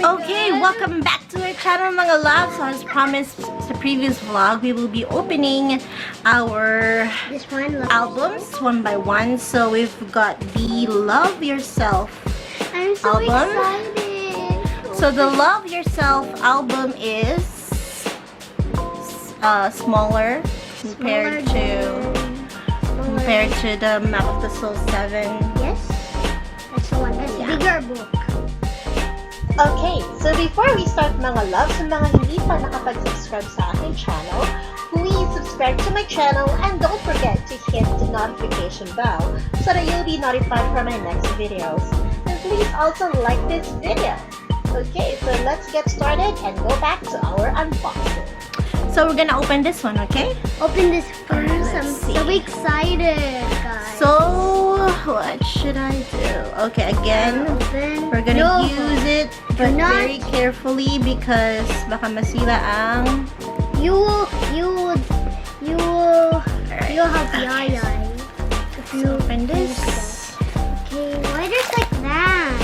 Okay, welcome back to our channel, mga loves. So as promised sa previous vlog, we will be opening our albums one by one. So we've got the Love Yourself I'm so album. excited. So the Love Yourself album is smaller compared to the Map of the Soul 7. Yes, that's the one. That's Yeah. bigger book. Okay, so before we start mga loves, sa mga hindi pa nakapag-subscribe sa aking channel, please subscribe to my channel and don't forget to hit the notification bell so that you'll be notified for my next videos. And please also like this video. Okay, so let's get started and go back to our unboxing. So we're gonna open this one, okay? Open this first. I'm Let's so see. excited, guys. So what should I do? Okay, again, Open. we're gonna No. use it, but not. very carefully because baka masira ang. You'll have yaya. If you Open this. Okay, why there's like that?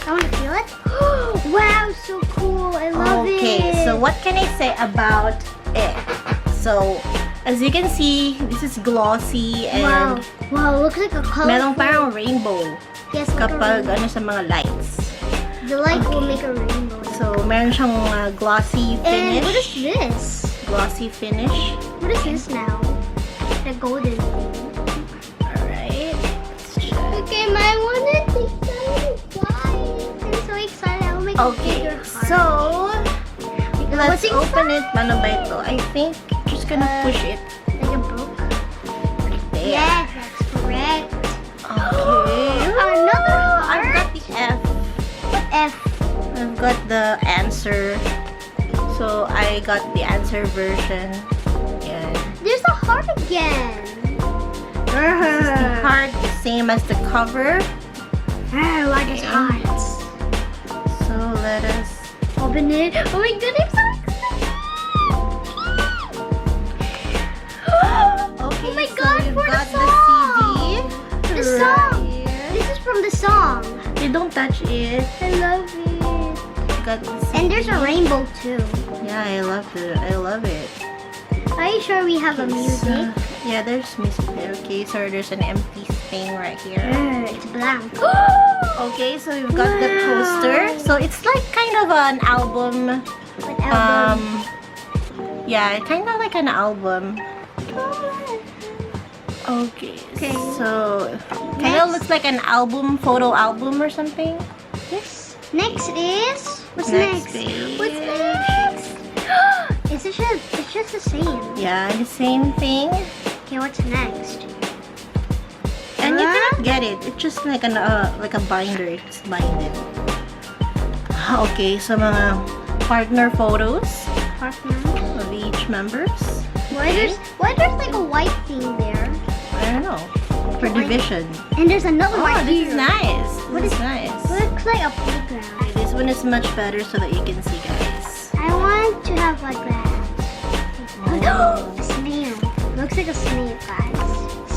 I want to feel it. Wow, so cool! I love it. Okay, so what can I say about it? So, as you can see, this is glossy Wow, and wow, looks like a color. merong parang rainbow Yes, like a kapag rainbow. ano sa mga lights. The light will Okay. make a rainbow. So, meron siyang glossy And finish. what is this? Glossy finish. What is this now? The golden thing. Alright. Let's check. Okay, my one is excited, guys. I'm so excited. I'll make a Okay, bigger heart. so let's What's open inside? it. Paano ba ito? I think just gonna push it Like a book. there. Yes, that's correct. Okay. Another I've got heart. the F. What F? I've got the answer. So I got the answer version. Yeah. There's a heart again. This is the heart, the same as the cover. I like his hearts. So let us. Open it. Oh my goodness, I'm so excited. Okay. Oh my so God, we've for the got song. the CD. The song. Here. This is from the song. You don't touch it. I love it. Got the And there's a CD. rainbow too. Yeah, I love it. I love it. Are you sure we have a Okay, music? so- yeah, there's music there. Okay, so there's an empty thing right here. It's blank. Okay, so we've got the poster. So it's like kind of an album. What album? Yeah, kind of like an album. Okay, Okay. so kind of Next. looks like an album, photo album or something. Yes. Next is what's Next next? is- What's next? It's just the same. Yeah, the same thing. Okay, what's next? And you Huh? cannot get it. It's just like a binder. It's binded. Okay, so mga partner photos Partner. of each members. Why there's like a white thing there? I don't know. For division. And there's another Oh, one this here. is nice. What This is is- nice. Looks like a playground. This one is much better so that you can see, guys. I want to have like that. Oh. A snail. Looks like a snail, guys.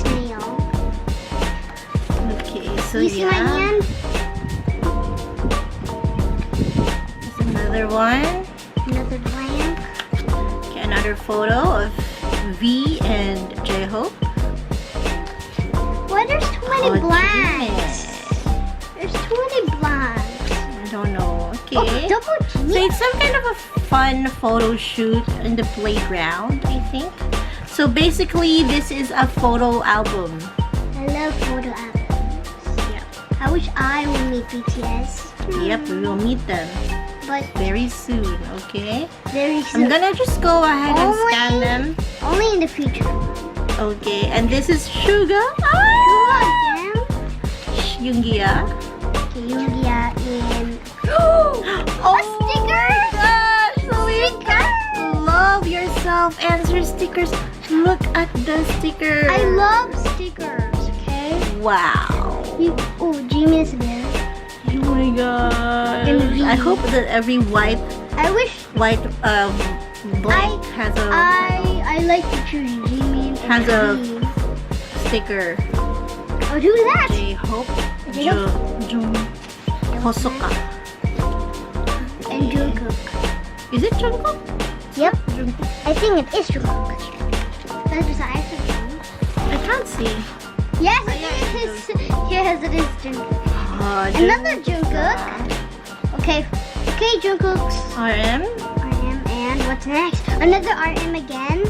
Snail. Okay, so You see my yeah. hand? There's another one. Another blank. Okay, another photo of V and J-Hope. Why there's too many Oh, blanks? Jimmy. There's too many blanks. I don't know. Oh, Okay. double So G. it's some kind of a fun photo shoot in the playground, I think. So basically, this is a photo album. I love photo albums. Yeah. I wish I would meet BTS. Yep, we will meet them But very soon, okay? very I'm soon. gonna just go ahead and Only- scan them. Only in the future. Okay, and this is Suga. Again. Yoongia. Okay, Yoongia in. Oh A sticker! my gosh! So we got Love Yourself answer stickers. Look at the sticker. I love stickers. Okay. Wow. Oh, Jimmy is there. Oh my god. And V. I hope that every white I wish blank has a I like to choose Jimmy and Has a- V. sticker. Oh, who's that? J-Hope, Jung Hosoka. And Jungkook. Is it Jungkook? Yep. I think it is Jungkook. That's just I think. I can't see. Yes, it is. Yes, it is Jungkook. Another Jungkook. Okay, Jungkook's RM. RM, and what's next? Another RM again.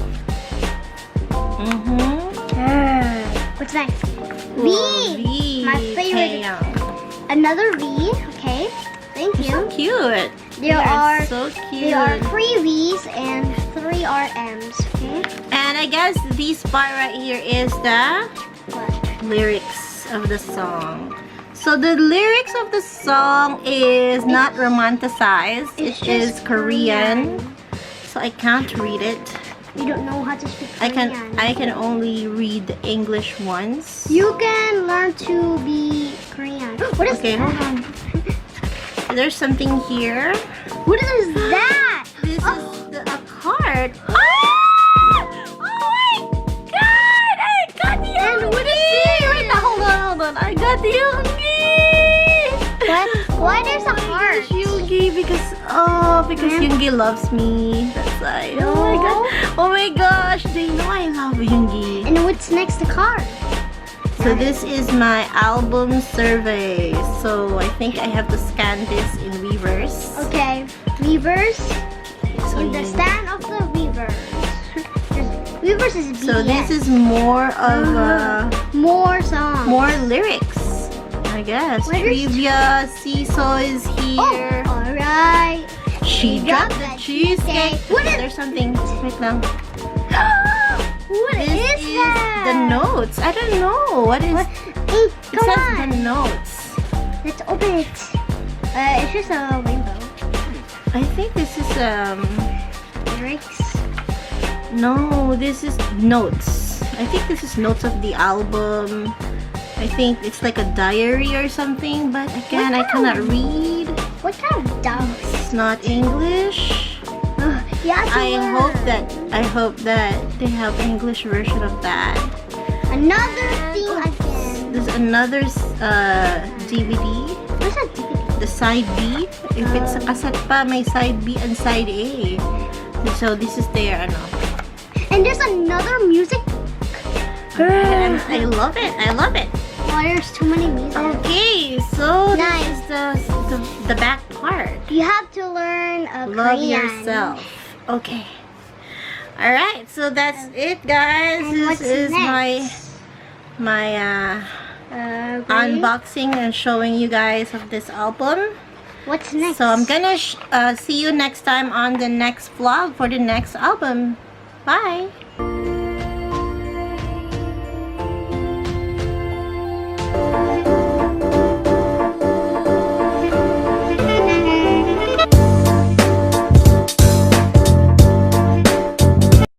What's next? V. My favorite. Taeyang. Another V. Okay, thank So you. cute. There are so cute. There are 3 V's and 3 RMs. Okay. And I guess this part right here is the What? lyrics of the song. So the lyrics of the song is not romanticized. It's It is just Korean. So I can't read it. You don't know how to speak I Korean. can only read the English ones. You can learn to be Korean. What is Okay, that? hold on. There's something here. What is that? This Oh. is a card. Oh my god! I got the And what is Yoongi! this? Wait, hold on. I got the Yoongi! What? Why there's a heart? Yoongi because Yoongi loves me. That's why. Oh my god. Oh my gosh. They know I love Yoongi. And what's next to card? So this is my album survey. So I think I have to scan this in reverse. Okay, Weavers. So, In the stand of the Weavers. Weavers is BTS. so this is more of more songs. more lyrics, I guess. Where is- Trivia, Seesaw is here. Oh, alright. She dropped the cheesecake. What is- There's something. Wait lang. What This is that? the notes. I don't know. What is... What? It Come says on. the notes. Let's open it. It's just a rainbow. I think this is Lyrics. no, this is notes. I think this is notes of the album. I think it's like a diary or something, but again, I cannot read. What kind of dogs? It's not English. Yeah, I hope that they have English version of that. Another thing again. There's another DVD. What's a DVD? The side B. If it's a cassette pa, may side B and side A. So this is their ano. And there's another music. And I love it. I love it. Oh, there's too many music. Okay, so Nice. this is the back part. You have to learn Love Korean. yourself. Okay. All right. So that's it, guys. And This what's is next? my Ready? unboxing and showing you guys of this album. What's next? So I'm gonna see you next time on the next vlog for the next album. Bye.